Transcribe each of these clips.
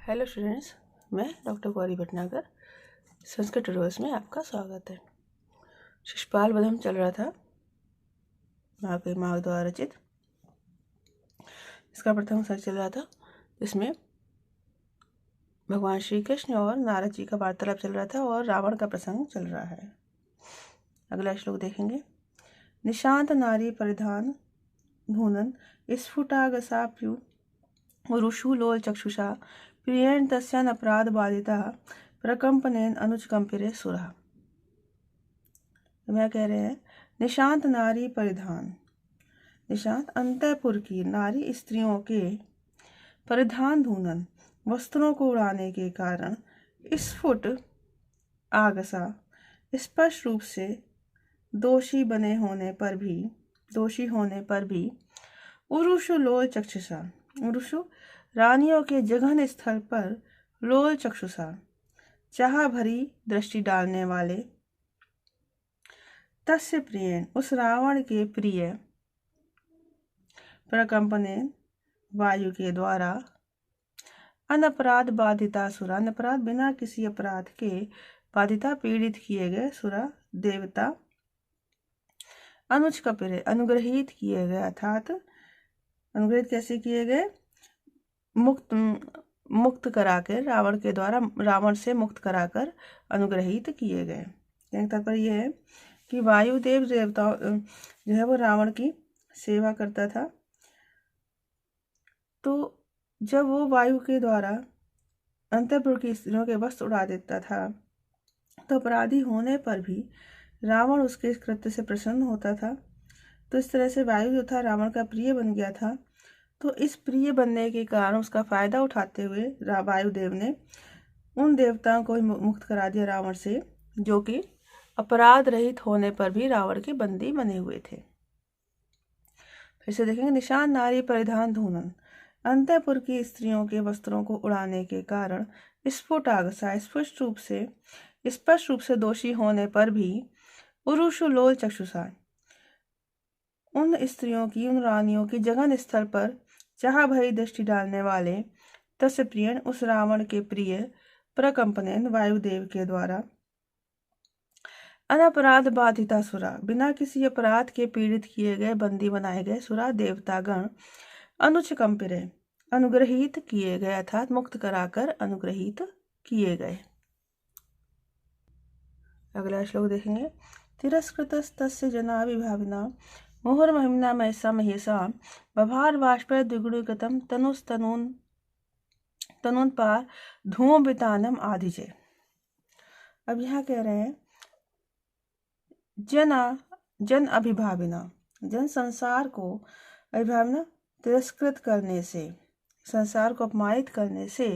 Hello students, मैं doctor Gauri Bhatnagar. Sanskrit tutorials में आपका स्वागत है। शिशुपाल वधम चल रहा था महाकवि माघ द्वारा रचित। इसका प्रथम सर्ग चल रहा था, जिसमें भगवान श्री कृष्ण और नारद जी का वार्तालाप चल रहा था और रावण का प्रसंग चल रहा है। अगला श्लोक देखेंगे। निशांत नारी परिधान धूनन स्फुटागसाप्यु रुषु लोल चक्षुषा प्रियेण तस्यान अपराध बाधिता प्रकंपनेन अनुचकंपिरे सुरा। मैं कह रहे हैं निशांत नारी परिधान। निशांत अंतःपुर की नारी स्त्रियों के परिधान धूनन वस्त्रों को उड़ाने के कारण स्फुट आगसा स्पष्ट रूप से दोषी होने पर भी उरुषु लोल चक्षुषा उरुषु रानियों के जघन स्थल पर लोल चक्षुषा चाह भरी दृष्टि डालने वाले तस्य प्रियेण उस रावण के प्रिय प्रकंपनेन वायु के द्वारा अनपराध बाधिता सुरा अनपराध बिना किसी अपराध के बाधिता पीड़ित किए गए सुरा देवता अनुज कपिरे अनुग्रहित किए गए अर्थात अनुग्रहित कैसे किए गए मुक्त कराकर रावण के द्वारा रावण से मुक्त कराकर अनुग्रहित किए गए। कहने का तात्पर्य यह है कि वायुदेव देवता जो है वो रावण की सेवा करता था। तो जब वो वायु के द्वारा अंतःपुर की स्त्रियों के वस्त्र उड़ा देता था तो अपराधी होने पर भी रावण उसके इस कृत्य से प्रसन्न होता था। तो इस तरह से वायु जो था रावण का प्रिय बन गया था। तो इस प्रिय बनने के कारण उसका फायदा उठाते हुए वायुदेव ने उन देवताओं को मुक्त करा दिया रावण से, जो कि अपराध रहित होने पर भी रावण के बंदी बने हुए थे। फिर से देखेंगे। निशान नारी परिधान धूनन अंतःपुर की स्त्रियों के वस्त्रों को उड़ाने के कारण स्फुट आगसा स्पष्ट रूप से दोषी होने पर भी उरुषु लोल चक्षुषा उन रानियों की जघन स्थल पर चाह भरी दृष्टि डालने वाले तस्य प्रियन उस रावण के प्रिय प्रकंपनेन वायुदेव के द्वारा अनपराध बाधिता सुरा बिना किसी अपराध के पीड़ित किए गए बंदी बनाए गए सुरा देवतागण अनुच कंपिरे अनुग्रहित किए गए अर्थात मुक्त कराकर अनुग्रहित किए गए। अगला श्लोक देखेंगे। तिरस्कृतस्तस्य जना विभाविना मुहुर्महिम्ना महसा महेशा बभार बाष्प द्विगुणिगतम तनुन पार धूमवितानम आदिजे। अब यहाँ कह रहे हैं जन अभिभाविना जन संसार को अभिभावना तिरस्कृत करने से संसार को अपमानित करने से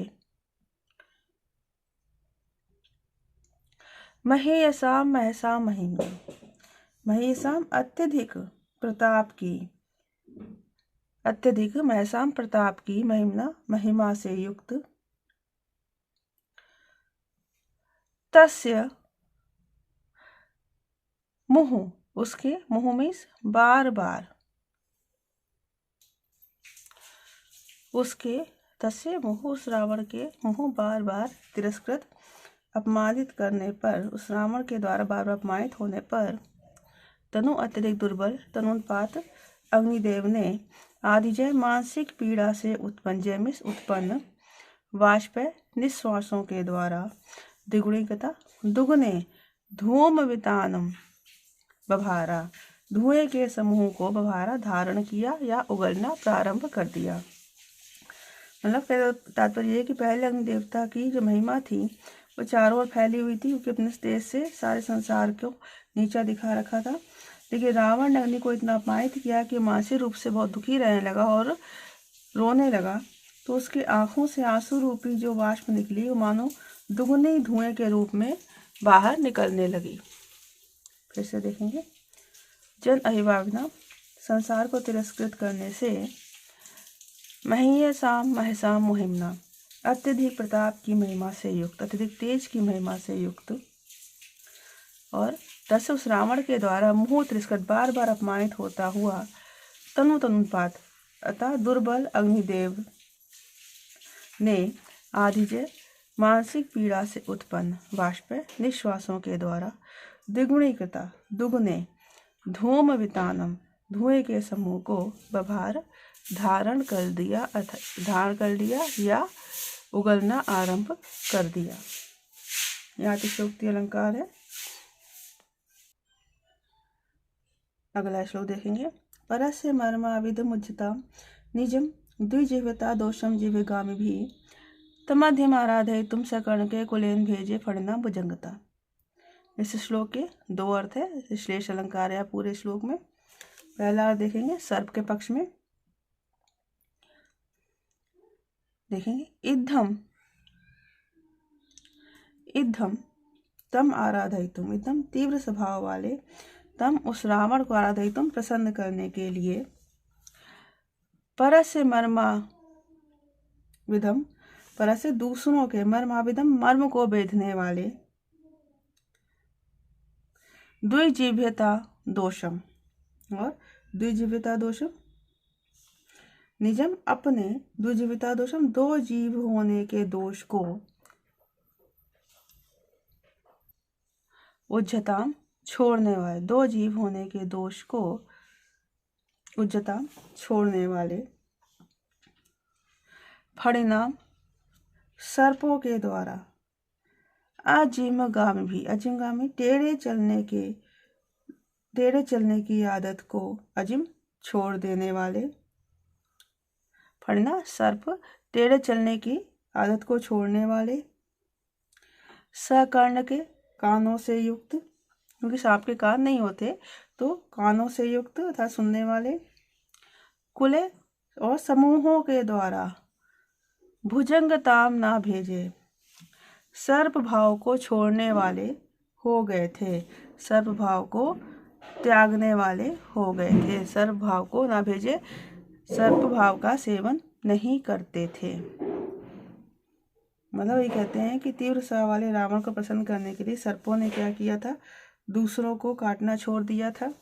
महेयसाम महसा महिमा महेशाम अत्यधिक महसाम प्रताप की महिमा से युक्त तस्य मुहु उसके मुहु में बार बार उसके तस्य मुहु उस रावण के मुहु बार बार तिरस्कृत अपमानित करने पर उस रावण के द्वारा बार बार अपमानित होने पर तनु अत्यधिक दुर्बल तनुपात अग्निदेव ने आदिजय मानसिक पीड़ा से उत्पन्न वाष्प निश्वासों के द्वारा दुगने धूम वितानम बभारा धुएं के समूह को बभारा धारण किया या उगलना प्रारंभ कर दिया। मतलब तात्पर्य है कि पहले अग्नि देवता की जो महिमा थी वो चारों ओर फैली हुई थी, क्योंकि अपने तेज से सारे संसार को नीचा दिखा रखा था। लेकिन रावण ने अग्नि को इतना अपमानित किया कि मानसिक रूप से बहुत दुखी रहने लगा और रोने लगा। तो उसकी आंखों से आंसू रूपी जो वाष्प निकली वो मानो दुगने धुएं के रूप में बाहर निकलने लगी। फिर से देखेंगे। जन अभिभावना संसार को तिरस्कृत करने से महसाम मुहिमना अत्यधिक प्रताप की महिमा से युक्त अत्यधिक तेज की महिमा से युक्त और तस्य उस रावण के द्वारा मुहु तिरस्कृत बार बार अपमानित होता हुआ तनुपात अतः दुर्बल अग्निदेव ने आदिजय मानसिक पीड़ा से उत्पन्न बाष्प निश्वासों के द्वारा द्विगुणीकृता दुगुने धूमवितानम धुएं के समूह को बभार धारण कर दिया या उगलना आरंभ कर दिया। यहाँ अतिशयोक्ति अलंकार है। अगला श्लोक देखेंगे। परस्य मर्माविदम उच्चता निजम द्विजीवता दोषम जीवगामी भी तमध्यम आराधय तुम सकर्ण के कुलेन भेजे फड़ना भुजंगता। इस श्लोक के दो अर्थ है, श्लेष अलंकार है पूरे श्लोक में। पहला अर्थ देखेंगे सर्प के पक्ष में, देखेंगे इद्धम तम आराधयितुम, इद्धम तीव्र स्वभाव वाले, तम उस रावण को आराधयितुम प्रसन्न करने के लिए, परस्य मर्मा विधम परस्य दूसरों के, मर्माविधम मर्म को बेधने वाले, द्विजीव्यता दोषम और द्विजीव्यता दोषम निजम अपने, द्विजीविता दोषम दो जीव होने के दोष को, उज्जताम छोड़ने वाले, दो जीव होने के दोष को उज्जताम छोड़ने वाले, फणिनाम सर्पों के द्वारा, अजिमगामी भी, अजिमगामी टेढ़े चलने की आदत को अजिम छोड़ देने वाले, फणिना सर्प टेढ़े चलने की आदत को छोड़ने वाले, सकर्ण के कानों से युक्त, क्योंकि सांप के कान नहीं होते तो कानों से युक्त तथा सुनने वाले, कुले और समूहों के द्वारा, भुजंगताम ना भेजे सर्प भाव को छोड़ने वाले हो गए थे, सर्प भाव को त्यागने वाले हो गए थे, सर्प भाव को ना भेजे, सर्प भाव का सेवन नहीं करते थे। मतलब ये कहते हैं कि तीव्र स्वभाव वाले रावण को प्रसन्न करने के लिए सर्पों ने क्या किया था, दूसरों को काटना छोड़ दिया था,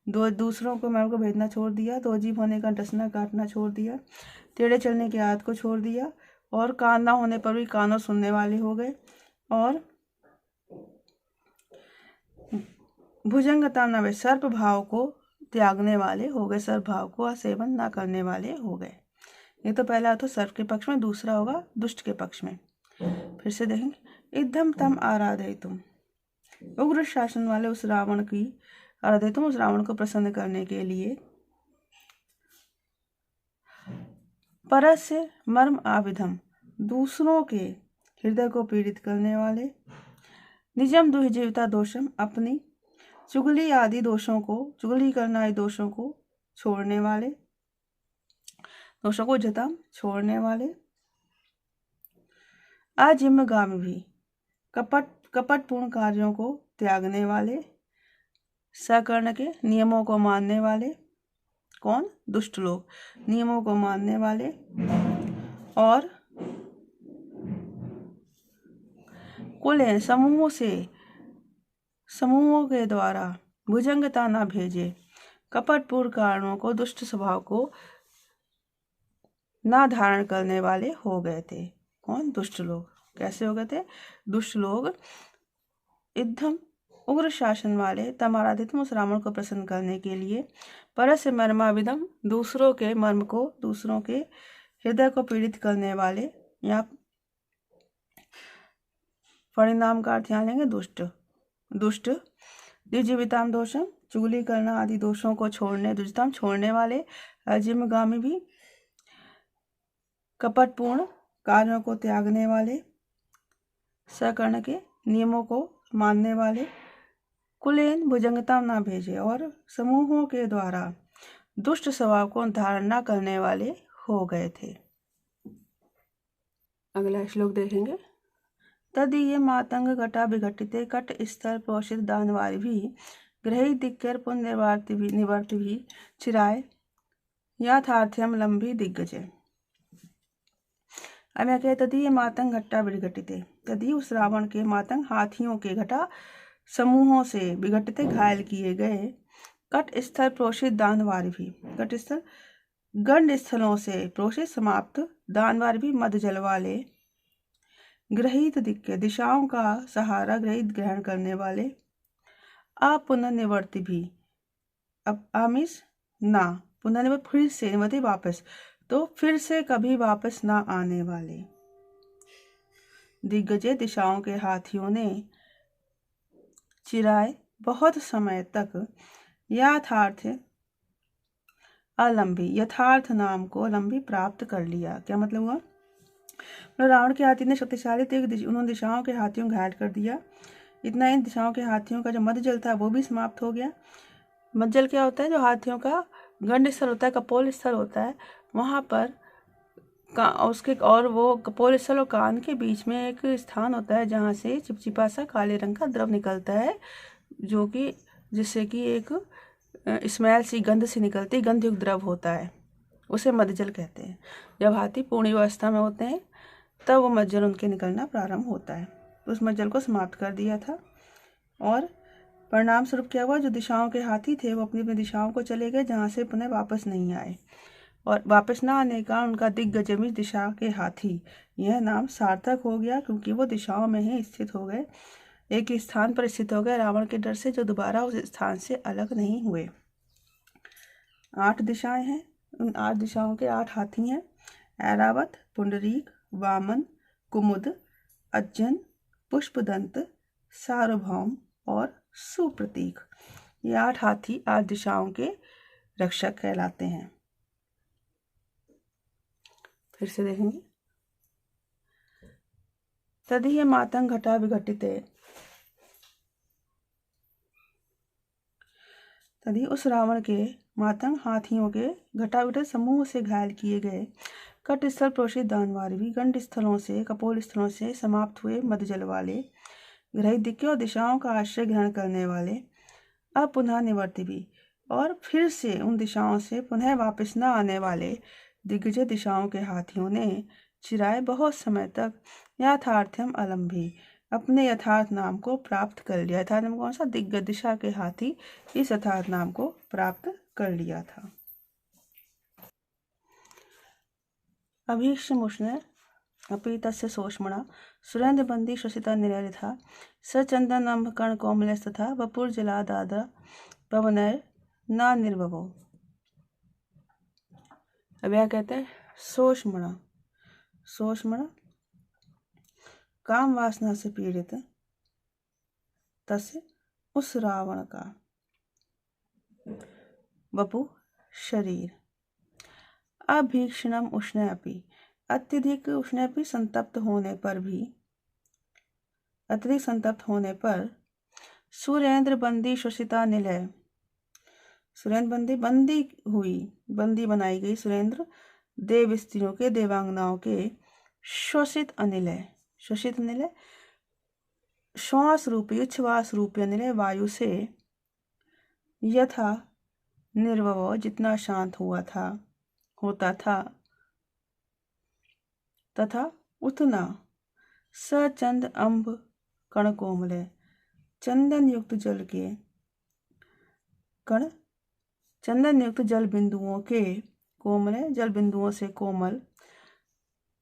दूसरों को मर्म को भेजना छोड़ दिया, दो जीव होने का डसना काटना छोड़ दिया, टेढ़े चलने की आदत को छोड़ दिया, और कान ना होने पर भी कानों सुनने वाले हो गए, और भुजंगता नाम सर्प भाव को त्यागने वाले हो गए, सर्प भाव को सेवन ना करने वाले हो गए। ये तो पहला तो सर्प के पक्ष में, दूसरा होगा दुष्ट के पक्ष में। फिर से देखेंगे, इद्धम तम आराधयितुम, उग्र शासन वाले उस रावण की आराधयितुम, उस रावण को प्रसन्न करने के लिए, परस्य मर्म आविधम दूसरों के हृदय को पीड़ित करने वाले, निजम दुहिजीविता दोषम अपनी चुगली आदि दोषों को, चुगली करना आदि दोषों को छोड़ने वाले, दोषों को जता छोड़ने वाले, अजिमगामी भी कपटपूर्ण कार्यों को त्यागने वाले, सकर्ण के नियमों को मानने वाले, कौन, दुष्ट लोग, नियमों को मानने वाले, और कुल समूहों के द्वारा भुजंगता ना भेजे, कपटपूर्ण कारणों को, दुष्ट स्वभाव को ना धारण करने वाले हो गए थे। कौन, दुष्ट लोग। कैसे हो गए थे दुष्ट लोग? इद्धम उग्र शासन वाले, तमाराधितम उस रावण को प्रसन्न करने के लिए, परस्य मर्माविदम दूसरों के मर्म को, दूसरों के हृदय को पीड़ित करने वाले, या परिणाम का अर्थ यहाँ लेंगे दुष्ट, द्विजीविताम दोषम चुगली करना आदि दोषों को छोड़ने, दुष्टम छोड़ने वाले, अजिमगामी भी कपटपूर्ण कार्यों को त्यागने वाले, सकर्ण के नियमों को मानने वाले, कुलेन भुजंगता ना भेजे, और समूहों के द्वारा दुष्ट स्वभाव को धारण न करने वाले हो गए थे। अगला श्लोक देखेंगे। तदीय मातंग घटा विघटिते कट स्तर प्रोषित दानवारी भी ग्रही दिक्कर पुण्य निवर्ति भी चिराय याथार्थ्यम लंबी दिग्गजे। अब मैं कहते तदीय मातंग घट्टा विघटिते, तदी उस रावण के मातंग हाथियों के घटा समूहों से विघटिते घायल किए गए, कट स्थल प्रोषित दानवारी भी, कट स्थल गंड स्थलों से प्रोषित समाप्त दानवार भी मद जल वाले, ग्रहित दिक्के दिशाओं का सहारा ग्रहित ग्रहण करने वाले, अपुनर्निवर्ति भी, अब आमिष ना, पुनर्निवर्त फिर से, निवर्ति वापस, तो फिर से कभी वापस ना आने वाले। दिग्गजे दिशाओं के हाथियों ने चिराए बहुत समय तक यथार्थ नाम को अलंबी प्राप्त कर लिया। क्या मतलब हुआ? रावण के हाथी ने शक्तिशाली तीर उन्होंने दिशाओं के हाथियों को घायल कर दिया। इतना इन दिशाओं के हाथियों का जो मध्य जल था वो भी समाप्त हो गया। मध्य जल क्या होता है? जो हाथियों का गंड स्थल होता है, कपोल स्थल होता है, वहां पर उसके और वो कपोल स्थल और कान के बीच में एक स्थान होता है जहाँ से चिपचिपा सा काले रंग का द्रव निकलता है, जो कि जिससे कि एक स्मेल सी, गंध सी निकलती, गंधयुक्त द्रव होता है, उसे मध्यजल कहते हैं। जब हाथी पूर्ण अवस्था में होते हैं तब वो मध्यजल उनके निकलना प्रारंभ होता है। उस मध्यजल को समाप्त कर दिया था और परिणाम स्वरूप क्या हुआ? जो दिशाओं के हाथी थे वो अपनी अपनी दिशाओं को चले गए, जहाँ से पुनः वापस नहीं आए, और वापस ना आने का उनका दिग्गजमिश दिशा के हाथी यह नाम सार्थक हो गया, क्योंकि वो दिशाओं में ही स्थित हो गए, एक ही स्थान पर स्थित हो गए रावण के डर से, जो दोबारा उस स्थान से अलग नहीं हुए। 8 दिशाएं हैं, उन 8 दिशाओं के 8 हाथी हैं, ऐरावत, पुंडरीक, वामन, कुमुद, अज्जन, पुष्पदंत, सार्वभौम और सुप्रतीक। ये 8 हाथी 8 दिशाओं के रक्षक कहलाते हैं। फिर से देखेंगे। तदीय मातंग घटा विघटिते, तभी उस रावण के मातंग हाथियों के घटाघट समूह से घायल किए गए, कट स्थल प्रोषित दानवारवी, गंड स्थलों से, कपोल स्थलों से समाप्त हुए मध्यजल वाले, ग्रहित दिक्के और दिशाओं का आश्रय ग्रहण करने वाले, अब पुनः निवर्ति भी, और फिर से उन दिशाओं से पुनः वापस न आने वाले दिग्गज दिशाओं के हाथियों ने चिराए बहुत समय तक यथार्थम अलंभी, अपने यथार्थ नाम को प्राप्त कर लिया। यथार्थ नाम कौन सा? दिग्गज दिशा के हाथी इस यथार्थ नाम को प्राप्त कर लिया था। अभीष्टमुष्ण अपि तस्य सोष्मणा सुरेंद्र बंदी श्वसिता निरथा स चंदन अम्भ कर्ण कोमलस्तथा वपुर जलादाद्र पवनैर न निर्भवो। अब यह कहते हैं सोष्मणा, सोष्मणा काम वासना से पीड़ित तस्य उस रावण का वपु शरीर, अभीक्षणम उष्ण अपि अत्यधिक उष्ण अपि संतप्त होने पर भी, अत्यधिक संतप्त होने पर सुरेंद्र बंदी श्वसिता निलय, सुरेंद्र बंदी बंदी हुई, बंदी बनाई गई सुरेंद्र देव स्त्रियों के, देवांगनाओं के श्वसित अनिलय, श्वसित अनिलय श्वास रूपी, उच्छ्वास रूपी अनिलय वायु से यथा निर्भव जितना शांत हुआ था, होता था, तथा उतना सचंद अम्ब कण कोमल, चंदन युक्त जल के कण, चंदन युक्त जल बिंदुओं के कोमल, जल बिंदुओं से कोमल,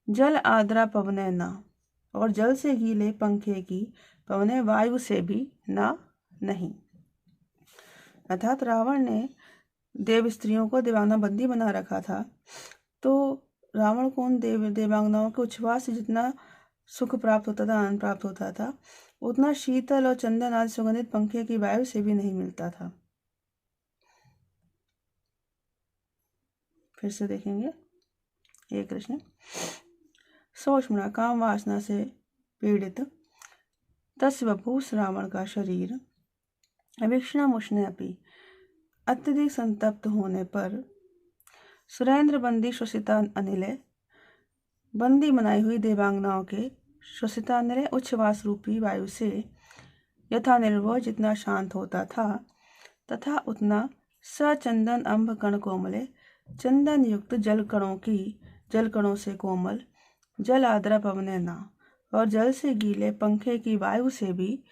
जल आद्रा पवने न, और जल से गीले पंखे की पवने वायु से भी ना नहीं। अर्थात रावण ने देव स्त्रियों को देवांगना बंदी बना रखा था, तो रावण को उन देवांगनाओं के उच्छ्वास से जितना सुख प्राप्त होता था, आनंद प्राप्त होता था, उतना शीतल और चंदन आदि सुगंधित पंखे की वायु से भी नहीं मिलता था। फिर से देखेंगे एक कृष्ण। सोष्मणा काम वासना से पीड़ित तस्य वपुस रावण का शरीर, अवीक्षणम उष्ण अपि अत्यधिक संतप्त होने पर सुरेंद्र बंदी श्वसिता अनिलय, बंदी बनाई हुई देवांगनाओं के श्वसिता अनिलय उच्छ्वास रूपी वायु से यथा निर्भव जितना शांत होता था, तथा उतना सचंदन अम्भ कण कोमले, चंदन युक्त जल कणों की, जल कणों से कोमल, जल आद्रा पवने ना, और जल से गीले पंखे की वायु से भी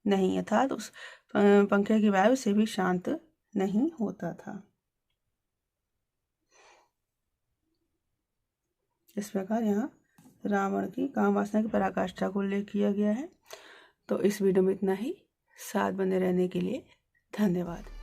नहीं, अर्थात उस पंखे की वायु से भी शांत नहीं होता था। इस प्रकार यहाँ रावण की काम वासना की पराकाष्ठा को उल्लेख किया गया है। तो इस वीडियो में इतना ही। साथ बने रहने के लिए धन्यवाद।